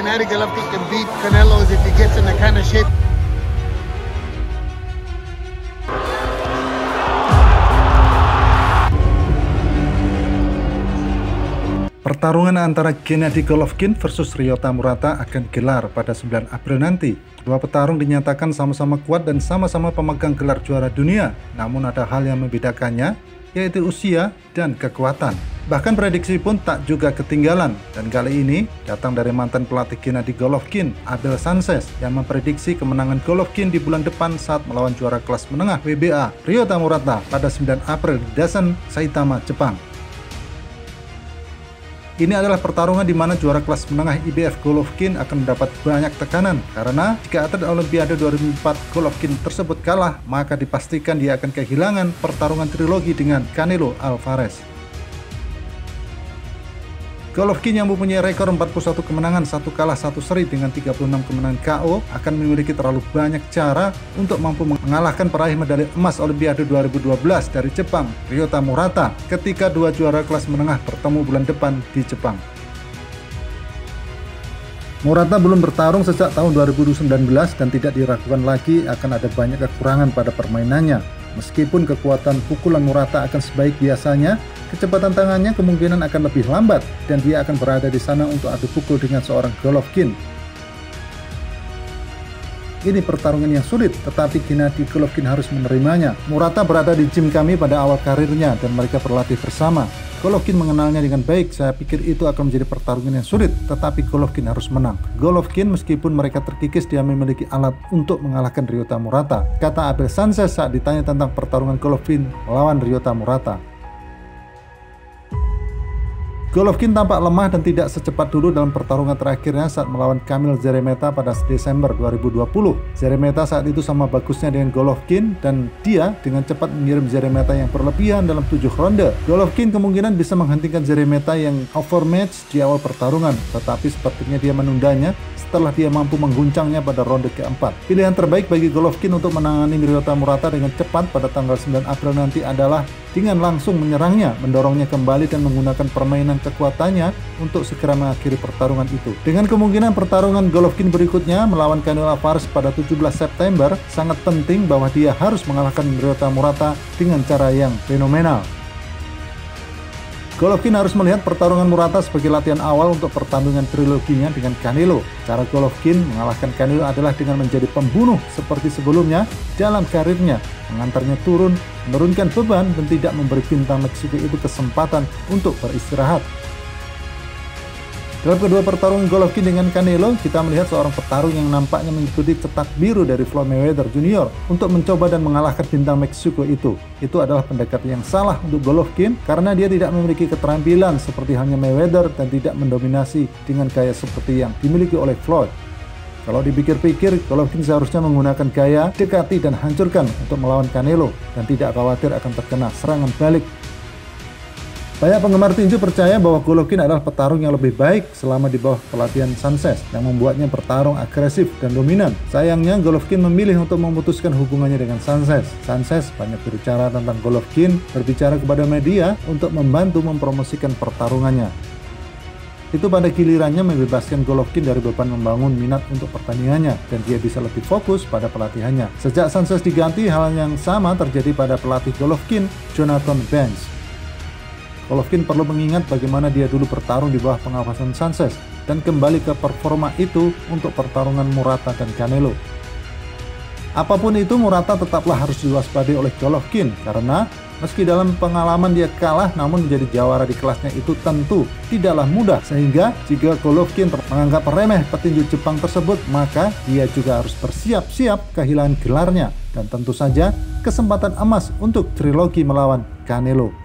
Gennady Golovkin can beat Canelo is if he gets in the kind of shape. Pertarungan antara Gennady Golovkin versus Ryota Murata akan gelar pada 9 April nanti. Dua petarung dinyatakan sama-sama kuat dan sama-sama pemegang gelar juara dunia. Namun ada hal yang membedakannya, yaitu usia dan kekuatan. Bahkan prediksi pun tak juga ketinggalan. Dan kali ini datang dari mantan pelatih Gennady Golovkin, Abel Sanchez, yang memprediksi kemenangan Golovkin di bulan depan saat melawan juara kelas menengah WBA, Ryota Murata, pada 9 April di Dasen, Saitama, Jepang. Ini adalah pertarungan di mana juara kelas menengah IBF Golovkin akan mendapat banyak tekanan karena jika atlet Olimpiade 2004 Golovkin tersebut kalah, maka dipastikan dia akan kehilangan pertarungan trilogi dengan Canelo Alvarez. Golovkin yang mempunyai rekor 41 kemenangan, 1 kalah, 1 seri dengan 36 kemenangan KO akan memiliki terlalu banyak cara untuk mampu mengalahkan peraih medali emas Olimpiade 2012 dari Jepang, Ryota Murata, ketika dua juara kelas menengah bertemu bulan depan di Jepang. Murata belum bertarung sejak tahun 2019 dan tidak diragukan lagi akan ada banyak kekurangan pada permainannya. Meskipun kekuatan pukulan Murata akan sebaik biasanya, kecepatan tangannya kemungkinan akan lebih lambat dan dia akan berada di sana untuk adu pukul dengan seorang Golovkin. Ini pertarungan yang sulit, tetapi Gennady Golovkin harus menerimanya. Murata berada di gym kami pada awal karirnya dan mereka berlatih bersama. Golovkin mengenalnya dengan baik, saya pikir itu akan menjadi pertarungan yang sulit, tetapi Golovkin harus menang. Golovkin meskipun mereka terkikis, dia memiliki alat untuk mengalahkan Ryota Murata, kata Abel Sanchez saat ditanya tentang pertarungan Golovkin melawan Ryota Murata. Golovkin tampak lemah dan tidak secepat dulu dalam pertarungan terakhirnya saat melawan Kamil Szeremeta pada Desember 2020. Szeremeta saat itu sama bagusnya dengan Golovkin dan dia dengan cepat mengirim Szeremeta yang berlebihan dalam 7 ronde. Golovkin kemungkinan bisa menghentikan Szeremeta yang overmatch di awal pertarungan, tetapi sepertinya dia menundanya setelah dia mampu mengguncangnya pada ronde keempat. Pilihan terbaik bagi Golovkin untuk menangani Ryota Murata dengan cepat pada tanggal 9 April nanti adalah dengan langsung menyerangnya, mendorongnya kembali dan menggunakan permainan kekuatannya untuk segera mengakhiri pertarungan itu. Dengan kemungkinan pertarungan Golovkin berikutnya melawan Canelo Alvarez pada 17 September, sangat penting bahwa dia harus mengalahkan Ryota Murata dengan cara yang fenomenal. Golovkin harus melihat pertarungan Murata sebagai latihan awal untuk pertandingan triloginya dengan Canelo. Cara Golovkin mengalahkan Canelo adalah dengan menjadi pembunuh seperti sebelumnya dalam karirnya, mengantarnya turun, menurunkan beban, dan tidak memberi bintang Meksiko itu kesempatan untuk beristirahat. Dalam kedua pertarungan Golovkin dengan Canelo, kita melihat seorang petarung yang nampaknya mengikuti cetak biru dari Floyd Mayweather Jr. untuk mencoba dan mengalahkan bintang Meksiko itu. Itu adalah pendekatan yang salah untuk Golovkin karena dia tidak memiliki keterampilan seperti halnya Mayweather dan tidak mendominasi dengan gaya seperti yang dimiliki oleh Floyd. Kalau dipikir-pikir, Golovkin seharusnya menggunakan gaya dekati dan hancurkan untuk melawan Canelo dan tidak khawatir akan terkena serangan balik. Banyak penggemar tinju percaya bahwa Golovkin adalah petarung yang lebih baik selama di bawah pelatihan Sanchez yang membuatnya bertarung agresif dan dominan. Sayangnya Golovkin memilih untuk memutuskan hubungannya dengan Sanchez. Sanchez banyak berbicara tentang Golovkin, berbicara kepada media untuk membantu mempromosikan pertarungannya. Itu pada gilirannya membebaskan Golovkin dari beban membangun minat untuk pertandingannya dan dia bisa lebih fokus pada pelatihannya. Sejak Sanchez diganti, hal yang sama terjadi pada pelatih Golovkin, Jonathan Banks. Golovkin perlu mengingat bagaimana dia dulu bertarung di bawah pengawasan Sanchez dan kembali ke performa itu untuk pertarungan Murata dan Canelo. Apapun itu, Murata tetaplah harus diwaspadai oleh Golovkin karena meski dalam pengalaman dia kalah, namun menjadi jawara di kelasnya itu tentu tidaklah mudah. Sehingga jika Golovkin menganggap remeh petinju Jepang tersebut, maka dia juga harus bersiap-siap kehilangan gelarnya dan tentu saja kesempatan emas untuk trilogi melawan Canelo.